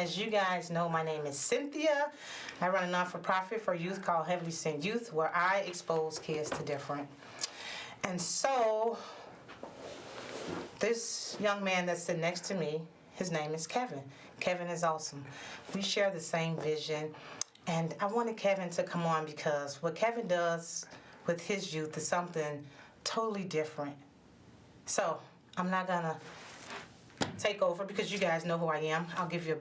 as you guys know, my name is Cynthia. I run a non-for-profit for youth called Heavenly Sent Youth, where I expose kids to different. And so, this young man that's sitting next to me, his name is Kevin. Kevin is awesome. We share the same vision. And I wanted Kevin to come on because what Kevin does with his youth is something totally different. So, I'm not going to take over because you guys know who I am. I'll give you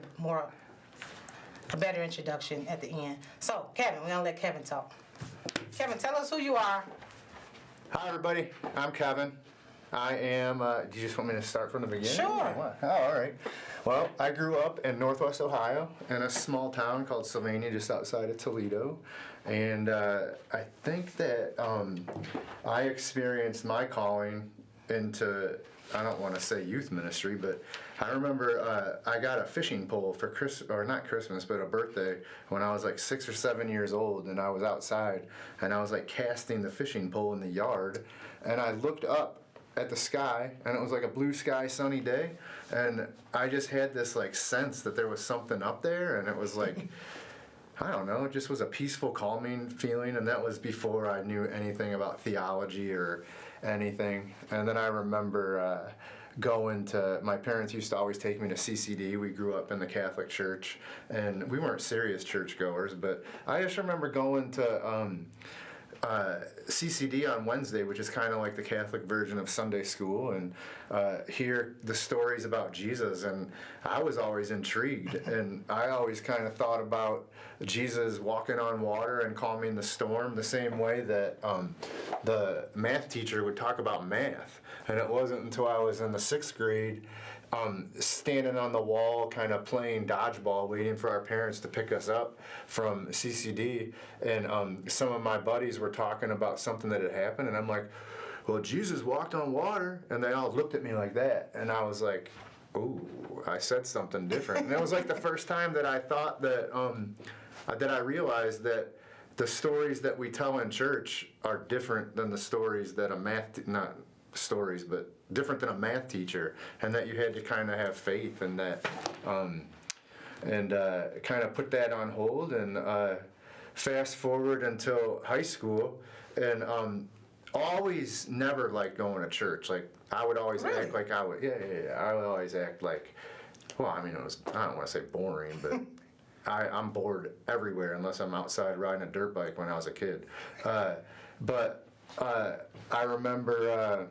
a better introduction at the end. So, Kevin, we're going to let Kevin talk. Kevin, tell us who you are. Hi, everybody. I'm Kevin. I am, do you just want me to start from the beginning? Sure. Oh, all right. Well, I grew up in Northwest Ohio in a small town called Sylvania, just outside of Toledo. And I think that I experienced my calling into, I don't want to say youth ministry, but I remember I got a fishing pole for not Christmas, but a birthday when I was like 6 or 7 years old, and I was outside, and I was like casting the fishing pole in the yard, and I looked up at the sky, and it was like a blue sky, sunny day, and I just had this like sense that there was something up there, and it was like, I don't know, it just was a peaceful, calming feeling, and that was before I knew anything about theology or anything. And then I remember going to, my parents used to always take me to CCD. We grew up in the Catholic Church, and we weren't serious churchgoers, but I just remember going to CCD on Wednesday, which is kind of like the Catholic version of Sunday school, and hear the stories about Jesus, and I was always intrigued, and I always kind of thought about Jesus walking on water and calming the storm the same way that the math teacher would talk about math. And it wasn't until I was in the 6th grade standing on the wall kind of playing dodgeball, waiting for our parents to pick us up from CCD, and some of my buddies were talking about something that had happened, and I'm like, well, Jesus walked on water, and they all looked at me like that, and I was like, ooh, I said something different. And it was like the first time that I thought that that I realized that the stories that we tell in church are different than the stories that different than a math teacher, and that you had to kind of have faith in that, and kind of put that on hold, and fast forward until high school, and always never liked going to church. Like, I would always act like I would, I would always act like, well, I mean, it was, I don't want to say boring, but I'm bored everywhere unless I'm outside riding a dirt bike when I was a kid. But I remember,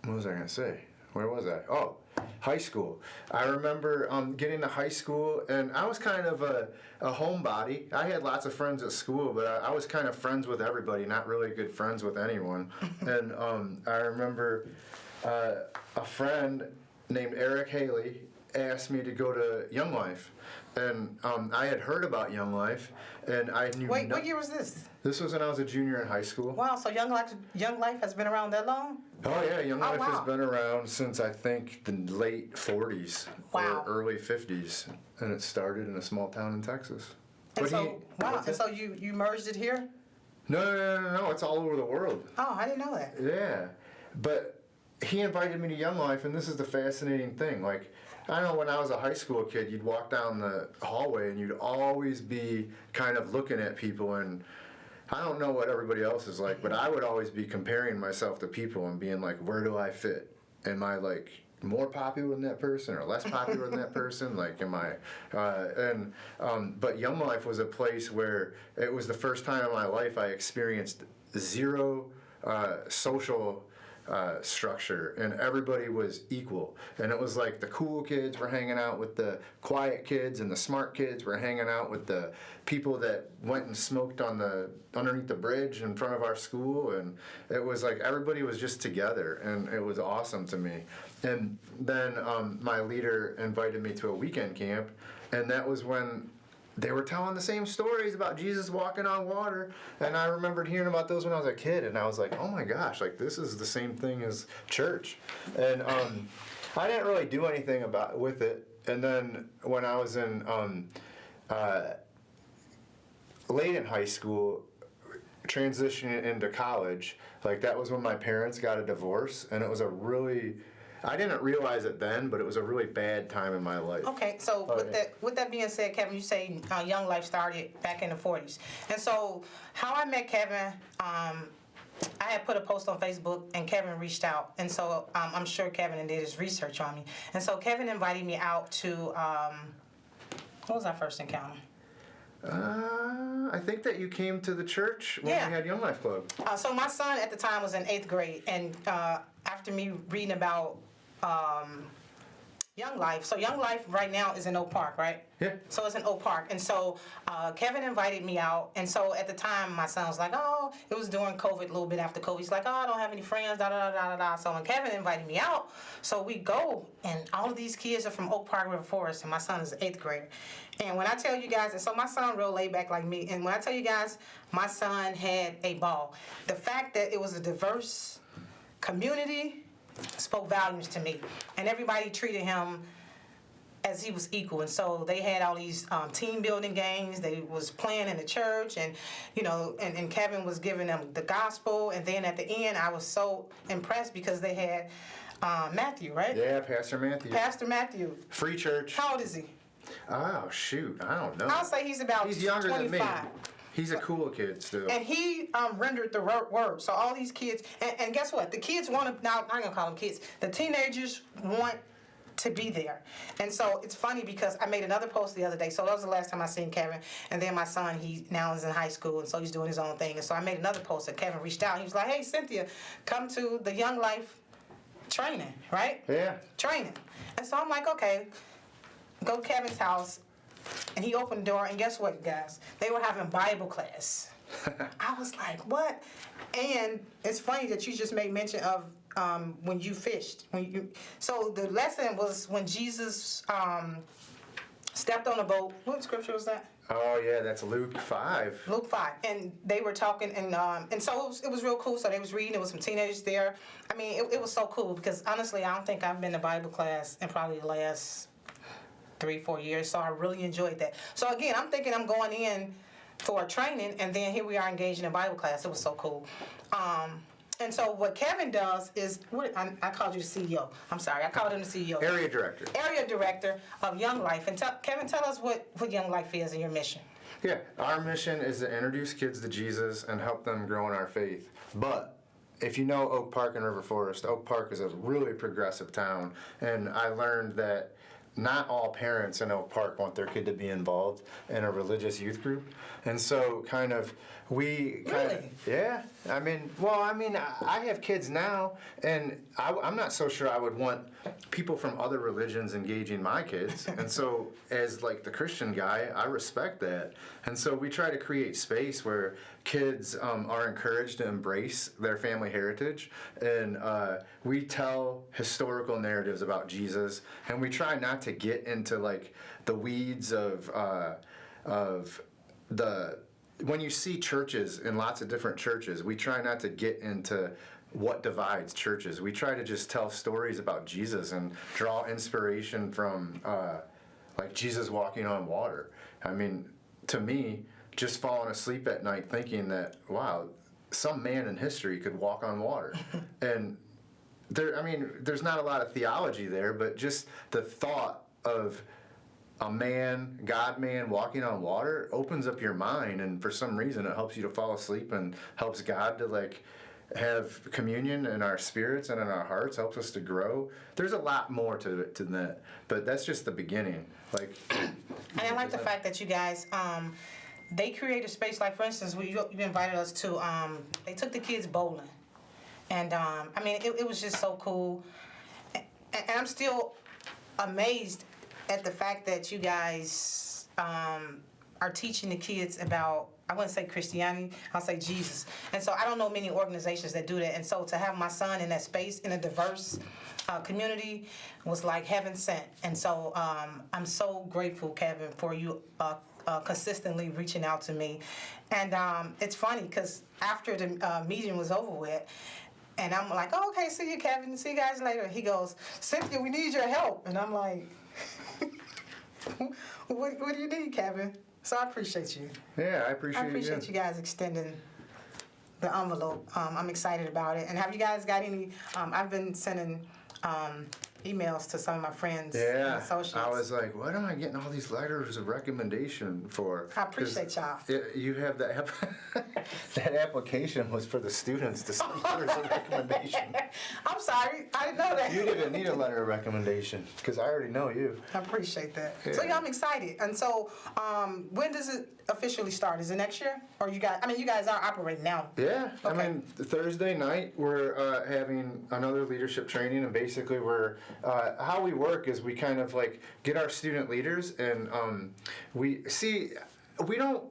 what was I going to say? Where was I? Oh, high school. I remember getting to high school, and I was kind of a homebody. I had lots of friends at school, but I was kind of friends with everybody, not really good friends with anyone. And I remember a friend named Eric Haley asked me to go to Young Life. And I had heard about Young Life, and I knew. Wait, what year was this? This was when I was a junior in high school. Wow, so Young Life has been around that long? Oh yeah, Young Life wow. has been around since I think the late 40s Wow. or early 50s, and it started in a small town in Texas. And so you merged it here? No, it's all over the world. Oh, I didn't know that. Yeah, but he invited me to Young Life, and this is the fascinating thing. Like, I know when I was a high school kid, you'd walk down the hallway and you'd always be kind of looking at people, and I don't know what everybody else is like, but I would always be comparing myself to people and being like, where do I fit? Am I like more popular than that person or less popular than that person? Like, am I, but Young Life was a place where it was the first time in my life I experienced zero social structure, and everybody was equal, and it was like the cool kids were hanging out with the quiet kids, and the smart kids were hanging out with the people that went and smoked underneath the bridge in front of our school, and it was like everybody was just together, and it was awesome to me. And then my leader invited me to a weekend camp, and that was when they were telling the same stories about Jesus walking on water, and I remembered hearing about those when I was a kid, and I was like, oh my gosh, like this is the same thing as church. And I didn't really do anything with it. And then when I was in late in high school, transitioning into college, like that was when my parents got a divorce, and it was a really I didn't realize it then, but it was a really bad time in my life. Okay, so with that being said, Kevin, you say Young Life started back in the 40s. And so how I met Kevin, I had put a post on Facebook and Kevin reached out. And so I'm sure Kevin did his research on me. And so Kevin invited me out to, what was our first encounter? I think that you came to the church when we had Young Life Club. So my son at the time was in 8th grade, and after me reading about Young Life, so Young Life right now is in Oak Park, right? Yeah. So it's in Oak Park, and so Kevin invited me out, and so at the time my son was like, oh, it was during COVID, a little bit after COVID. He's like, oh, I don't have any friends, da da da da da. So when Kevin invited me out, so we go, and all of these kids are from Oak Park River Forest, and my son is an 8th grader. And when I tell you guys, and so my son real laid back like me, and when I tell you guys, my son had a ball. The fact that it was a diverse community spoke volumes to me, and everybody treated him as he was equal. And so they had all these team building games. They was playing in the church, and and Kevin was giving them the gospel. And then at the end, I was so impressed because they had Matthew, right? Yeah, Pastor Matthew. Pastor Matthew. Free church. How old is he? Oh shoot, I don't know. I'll say he's about He's younger 25. than me. He's a cool kid still. And he rendered the word. So all these kids, and guess what? The kids want to, now I'm going to call them kids, the teenagers want to be there. And so it's funny because I made another post the other day. So that was the last time I seen Kevin. And then my son, he now is in high school, and so he's doing his own thing. And so I made another post, and Kevin reached out. He was like, hey, Cynthia, come to the Young Life training, right? Yeah. Training. And so I'm like, okay, go to Kevin's house. And he opened the door, and guess what, guys? They were having Bible class. I was like, what? And it's funny that you just made mention of when you fished. So the lesson was when Jesus stepped on a boat. What scripture was that? Oh yeah, that's Luke 5. Luke 5. And they were talking, and so it was real cool. So they was reading. There was some teenagers there. I mean, it was so cool because honestly, I don't think I've been to Bible class in probably the last 3-4 years, so I really enjoyed that. So again, I'm thinking I'm going in for a training, and then here we are engaging in Bible class. It was so cool. And so what Kevin does is, I called you the CEO. I'm sorry, I called him the CEO. Area director. Area director of Young Life. And Kevin, tell us what Young Life is and your mission. Yeah, our mission is to introduce kids to Jesus and help them grow in our faith. But if you know Oak Park and River Forest, Oak Park is a really progressive town, and I learned that not all parents in Oak Park want their kid to be involved in a religious youth group. And so yeah. I have kids now, and I'm not so sure I would want people from other religions engaging my kids. And so as like the Christian guy, I respect that. And so we try to create space where kids are encouraged to embrace their family heritage, and we tell historical narratives about Jesus, and we try not to get into like the weeds of the, when you see churches in lots of different churches, we try not to get into what divides churches. We try to just tell stories about Jesus and draw inspiration from like Jesus walking on water. I mean, to me, just falling asleep at night thinking that, wow, some man in history could walk on water. And there's not a lot of theology there, but just the thought of a man, God-man, walking on water opens up your mind, and for some reason it helps you to fall asleep and helps God to like have communion in our spirits and in our hearts, helps us to grow. There's a lot more to it than that, but that's just the beginning. Like, and I like the fact that you guys, they create a space. Like for instance, you invited us to, they took the kids bowling, and it was just so cool, and I'm still amazed at the fact that you guys are teaching the kids about, I wouldn't say Christianity, I'll say Jesus. And so I don't know many organizations that do that. And so to have my son in that space, in a diverse community, was like heaven sent. And so I'm so grateful, Kevin, for you consistently reaching out to me. And it's funny because after the meeting was over with, and I'm like, oh, okay, see you, Kevin. See you guys later. He goes, Cynthia, we need your help. And I'm like, what do you need, Kevin? So I appreciate you. Yeah, I appreciate you guys extending the envelope. I'm excited about it. And have you guys got any? I've been sending emails to some of my friends and Yeah, associates. I was like, what am I getting all these letters of recommendation for? I appreciate y'all. You have that that application was for the students to send letters of recommendation. I'm sorry, I didn't know that. You didn't need a letter of recommendation because I already know you. I appreciate that. Yeah. So yeah, I'm excited. And so, when does it officially start? Is it next year, or you guys? I mean, you guys are operating now. Yeah, Okay. I mean, Thursday night we're having another leadership training, and basically we're how we work is we kind of like get our student leaders, and we don't.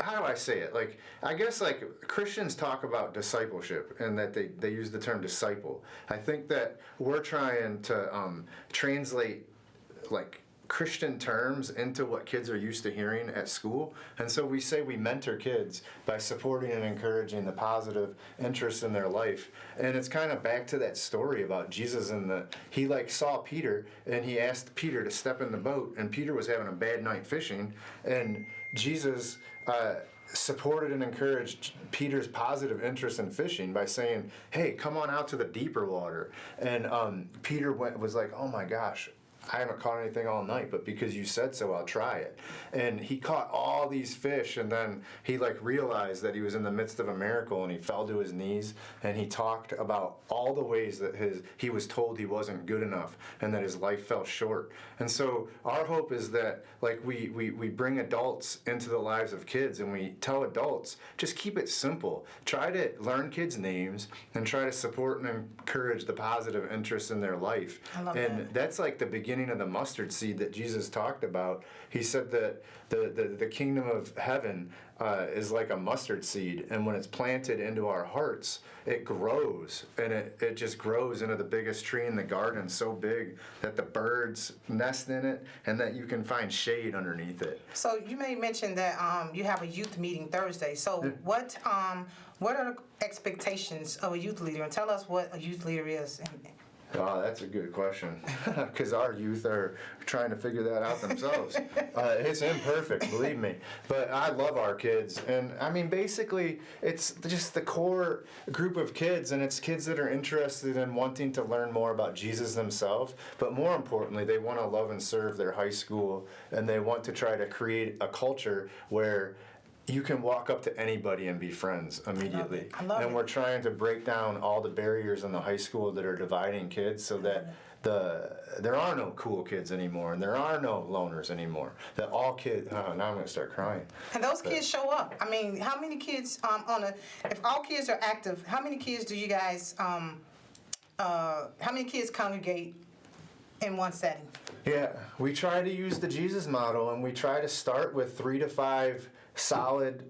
How do I say it? Like, I guess like Christians talk about discipleship and that they use the term disciple. I think that we're trying to translate like Christian terms into what kids are used to hearing at school. And so we say we mentor kids by supporting and encouraging the positive interest in their life. And it's kind of back to that story about Jesus he like saw Peter and he asked Peter to step in the boat, and Peter was having a bad night fishing, and Jesus supported and encouraged Peter's positive interest in fishing by saying, hey, come on out to the deeper water. And Peter was like, oh my gosh, I haven't caught anything all night, but because you said so, I'll try it. And he caught all these fish, and then he like realized that he was in the midst of a miracle, and he fell to his knees, and he talked about all the ways that he was told he wasn't good enough, and that his life fell short. And so our hope is that like we bring adults into the lives of kids, and we tell adults, just keep it simple. Try to learn kids' names, and try to support and encourage the positive interest in their life. I love and that. That's like the beginning of the mustard seed that Jesus talked about. He said that the kingdom of heaven is like a mustard seed, and when it's planted into our hearts, it grows, and it just grows into the biggest tree in the garden, so big that the birds nest in it and that you can find shade underneath it. So you may mention that you have a youth meeting Thursday. So what are the expectations of a youth leader? And tell us what a youth leader is. Oh, that's a good question, because our youth are trying to figure that out themselves. It's imperfect, believe me, but I love our kids, and I mean, basically, it's just the core group of kids, and it's kids that are interested in wanting to learn more about Jesus themselves, but more importantly, they want to love and serve their high school, and they want to try to create a culture where you can walk up to anybody and be friends immediately. I love and it. we're trying to break down all the barriers in the high school that are dividing kids, so that there are no cool kids anymore, and there are no loners anymore. That all kids. Oh, now I'm gonna start crying. And those kids show up. I mean, how many kids if all kids are active, how many kids do you guys how many kids congregate in one setting? Yeah, we try to use the Jesus model, and we try to start with 3 to 5 solid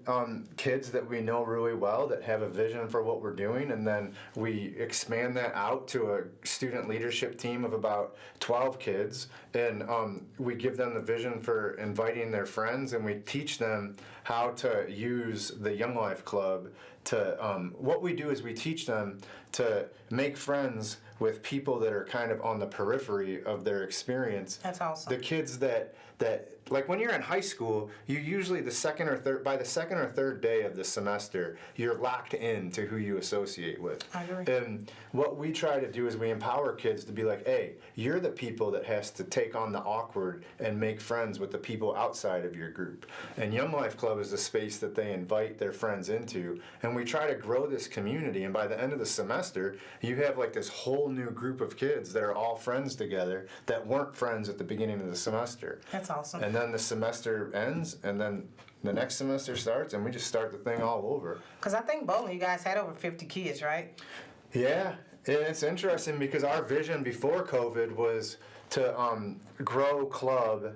kids that we know really well, that have a vision for what we're doing, and then we expand that out to a student leadership team of about 12 kids, and we give them the vision for inviting their friends, and we teach them how to use the Young Life Club to, what we do is we teach them to make friends with people that are kind of on the periphery of their experience. That's awesome. The kids that like when you're in high school, you usually by the second or third day of the semester, you're locked into who you associate with. I agree. And what we try to do is we empower kids to be like, hey, you're the people that has to take on the awkward and make friends with the people outside of your group. And Young Life Club is the space that they invite their friends into, and we try to grow this community, and by the end of the semester, you have like this whole new group of kids that are all friends together that weren't friends at the beginning of the semester. That's awesome. And then the semester ends, and then the next semester starts, and we just start the thing all over. Because I think Bowling, you guys had over 50 kids, right? Yeah, and it's interesting because our vision before COVID was to grow club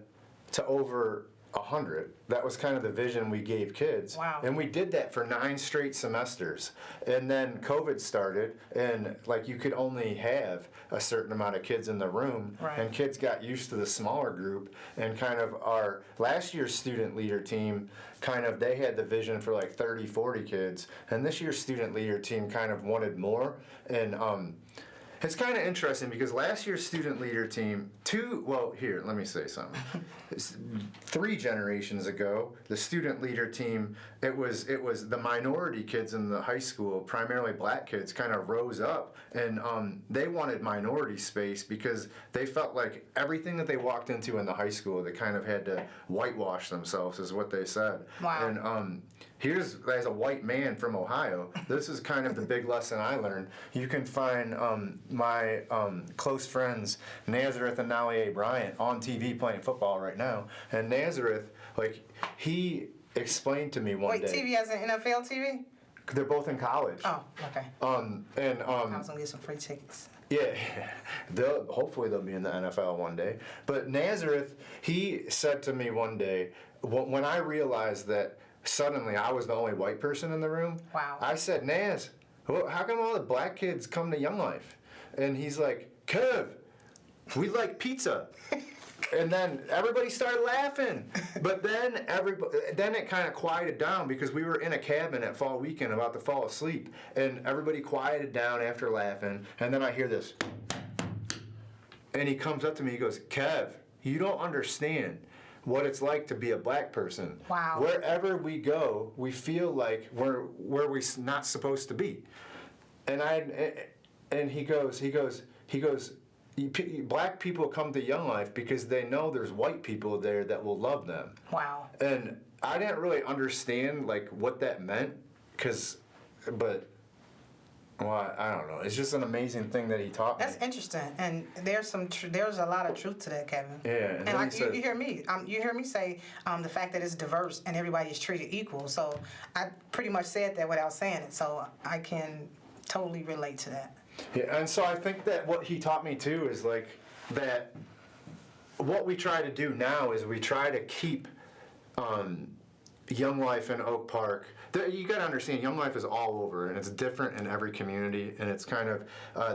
to over 100. That was kind of the vision we gave kids. Wow. And we did that for 9 straight semesters. And then COVID started, and like you could only have a certain amount of kids in the room. Right. And kids got used to the smaller group, and kind of our last year's student leader team, kind of they had the vision for like 30, 40 kids. And this year's student leader team kind of wanted more. And It's kind of interesting because last year's student leader team, let me say something. 3 generations ago, the student leader team, it was the minority kids in the high school, primarily black kids, kind of rose up, and they wanted minority space because they felt like everything that they walked into in the high school, they kind of had to whitewash themselves, is what they said. Wow. And here's, as a white man from Ohio, this is kind of the big lesson I learned. You can find my close friends Nazareth and Nalie Bryant on TV playing football right now. And Nazareth, like, he explained to me one day. Wait, TV as in NFL TV? They're both in college. Oh, okay. I was gonna get some free tickets. Yeah, hopefully they'll be in the NFL one day. But Nazareth, he said to me one day, when I realized that suddenly I was the only white person in the room, wow. I said, Naz, how come all the black kids come to Young Life? And he's like, Kev, we like pizza. And then everybody started laughing. But then it kind of quieted down because we were in a cabin at fall weekend about to fall asleep. And everybody quieted down after laughing. And then I hear this. And he comes up to me, he goes, Kev, you don't understand what it's like to be a black person. Wow. Wherever we go, we feel like we're where we're not supposed to be. And he goes, black people come to Young Life because they know there's white people there that will love them. Wow. And I didn't really understand like what that meant, I don't know. It's just an amazing thing that he taught me. That's interesting, and there's a lot of truth to that, Kevin. Yeah, and like you hear me say the fact that it's diverse and everybody is treated equal. So I pretty much said that without saying it. So I can totally relate to that. Yeah, and so I think that what he taught me too is like that. What we try to do now is we try to keep Young Life in Oak Park. You got to understand, Young Life is all over, and it's different in every community, and it's kind of,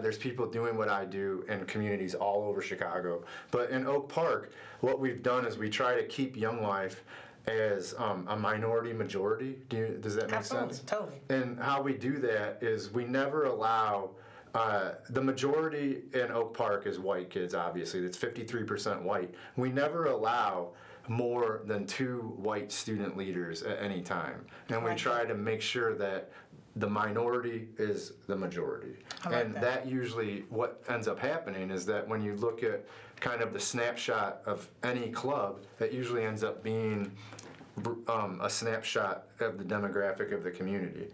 there's people doing what I do in communities all over Chicago. But in Oak Park, what we've done is we try to keep Young Life as a minority majority. Does that make Absolutely, sense? totally. And how we do that is we never allow, the majority in Oak Park is white kids, obviously. That's 53% white. We never allow more than 2 white student leaders at any time. And we try to make sure that the minority is the majority. And that usually, what ends up happening is that when you look at kind of the snapshot of any club, that usually ends up being a snapshot of the demographic of the community.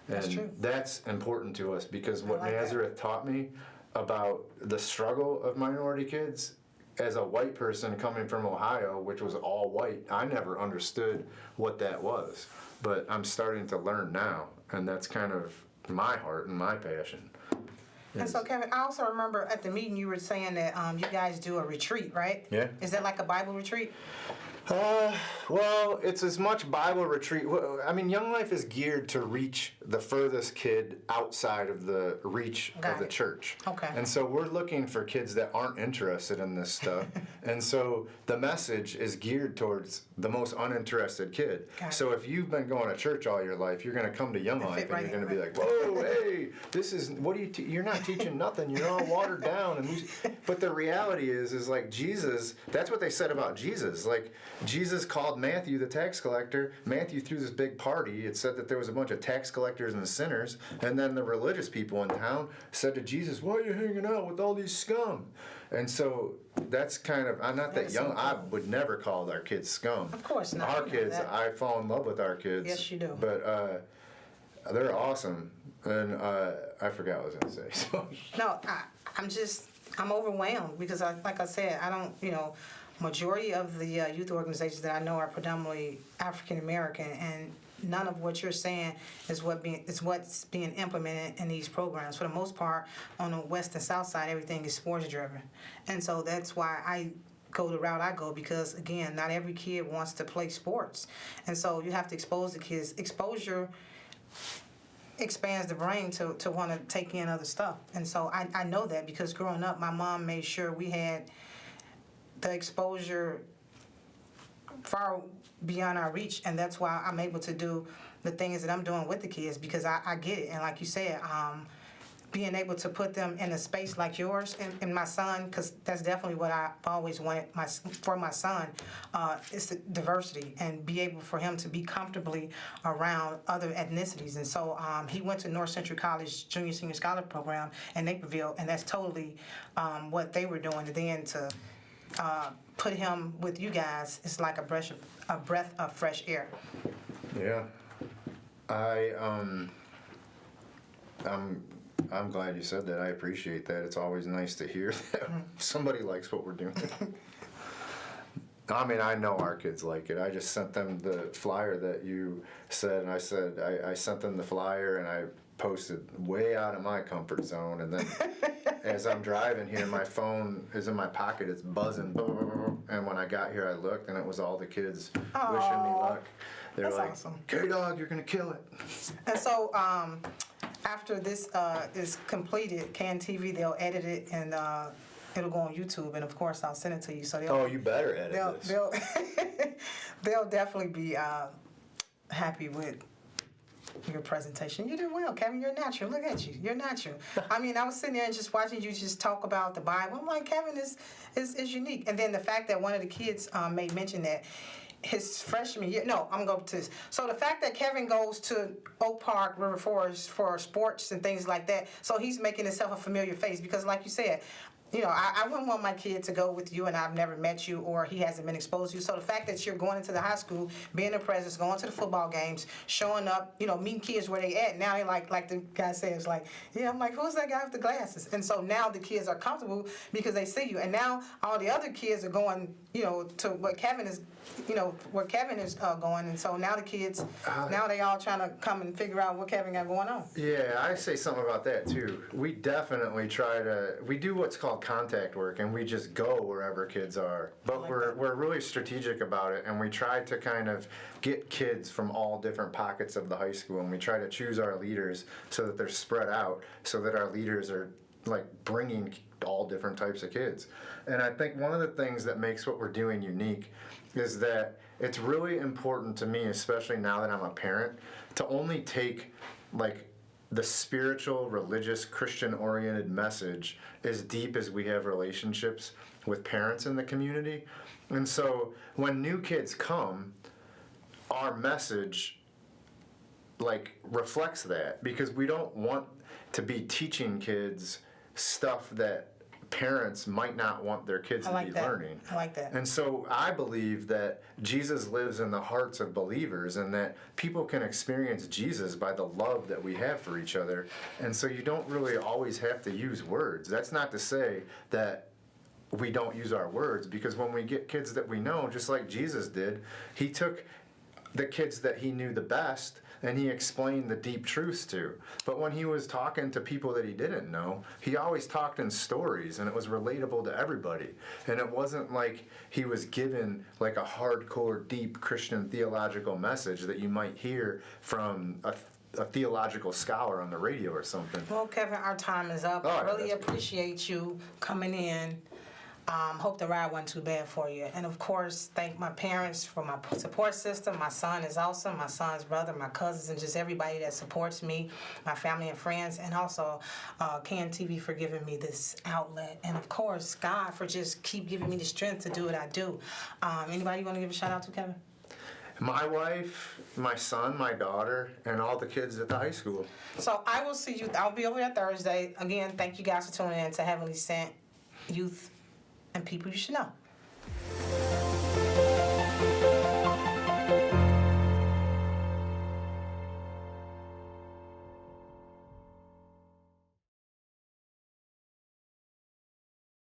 That's true. That's important to us because what Nazareth taught me about the struggle of minority kids, as a white person coming from Ohio, which was all white, I never understood what that was. But I'm starting to learn now, and that's kind of my heart and my passion. And so, Kevin, I also remember at the meeting you were saying that you guys do a retreat, right? Yeah. Is that like a Bible retreat? Well, it's as much Bible retreat. I mean, Young Life is geared to reach the furthest kid outside of the reach of the church. Okay. And so we're looking for kids that aren't interested in this stuff. And so the message is geared towards the most uninterested kid. So if you've been going to church all your life, you're going to come to Young Life and you're going to be like, whoa, hey, this is, what are you, you're not teaching nothing. You're all watered down. But the reality is like Jesus, that's what they said about Jesus. Like, Jesus called Matthew the tax collector. Matthew threw this big party. It said that there was a bunch of tax collectors and sinners. And then the religious people in town said to Jesus, why are you hanging out with all these scum? And so that's kind of, I'm not that young. I would never call our kids scum. Of course not. Our kids, I fall in love with our kids. Yes, you do. But they're awesome. And I forgot what I was going to say. So. No, I'm overwhelmed because, like I said, I don't, majority of the youth organizations that I know are predominantly African American, and none of what you're saying is what's being implemented in these programs. For the most part, on the west and south side, everything is sports driven, and so that's why I go the route I go, because again, not every kid wants to play sports, and so you have to expose the kids. Exposure expands the brain to want to take in other stuff, and so I know that because growing up, my mom made sure we had the exposure far beyond our reach, and that's why I'm able to do the things that I'm doing with the kids, because I get it. And like you said, being able to put them in a space like yours and my son, because that's definitely what I always wanted for my son, is the diversity and be able for him to be comfortably around other ethnicities. And so he went to North Central College Junior Senior Scholar Program in Naperville, and that's totally what they were doing. And then to put him with you guys is like a breath of fresh air. Yeah. I'm glad you said that. I appreciate that. It's always nice to hear that somebody likes what we're doing. I mean, I know our kids like it. I just sent them the flyer that you said, and I sent them the flyer, and I posted way out of my comfort zone. And then as I'm driving here, my phone is in my pocket. It's buzzing. And when I got here, I looked, and it was all the kids wishing me luck. They're That's like, awesome. K-Dog, you're going to kill it. And so after this is completed, CanTV, they'll edit it and it'll go on YouTube. And of course, I'll send it to you. So Oh, you better edit this. They'll definitely be happy with your presentation. You did well, Kevin. You're natural. Look at you. You're natural. I mean, I was sitting there and just watching you just talk about the Bible. I'm like, Kevin is unique. And then the fact that one of the kids made mention that his freshman year, no, I'm going to go to this. So the fact that Kevin goes to Oak Park, River Forest for sports and things like that, so he's making himself a familiar face because like you said, you know, I wouldn't want my kid to go with you and I've never met you or he hasn't been exposed to you. So the fact that you're going into the high school, being a presence, going to the football games, showing up, you know, meeting kids where they at. Now they like the guy says, like, yeah, I'm like, who's that guy with the glasses? And so now the kids are comfortable because they see you. And now all the other kids are going, you know, to what Kevin is, you know, where Kevin is going. And so now the kids, now they all trying to come and figure out what Kevin got going on. Yeah, I say something about that too. We definitely we do what's called contact work, and we just go wherever kids are. But we're really strategic about it, and we try to kind of get kids from all different pockets of the high school, and we try to choose our leaders so that they're spread out, so that our leaders are like bringing all different types of kids. And I think one of the things that makes what we're doing unique is that it's really important to me, especially now that I'm a parent, to only take like the spiritual, religious, Christian-oriented message as deep as we have relationships with parents in the community. And so when new kids come, our message like reflects that, because we don't want to be teaching kids stuff that parents might not want their kids to be learning. I like that. And so I believe that Jesus lives in the hearts of believers, and that people can experience Jesus by the love that we have for each other. And so you don't really always have to use words. That's not to say that we don't use our words, because when we get kids that we know, just like Jesus did, he took the kids that he knew the best and he explained the deep truths to. But when he was talking to people that he didn't know, he always talked in stories, and it was relatable to everybody. And it wasn't like he was given like a hardcore, deep Christian theological message that you might hear from a theological scholar on the radio or something. Well, Kevin, our time is up. I really appreciate you coming in. Hope the ride wasn't too bad for you. And of course, thank my parents for my support system. My son is awesome. My son's brother, my cousins, and just everybody that supports me, my family and friends. And also CanTV for giving me this outlet. And of course, God for just keep giving me the strength to do what I do. Anybody you want to give a shout out to, Kevin? My wife, my son, my daughter, and all the kids at the high school. So I will see you. I'll be over there Thursday. Again, thank you guys for tuning in to Heavenly Sent Youth and People You Should Know.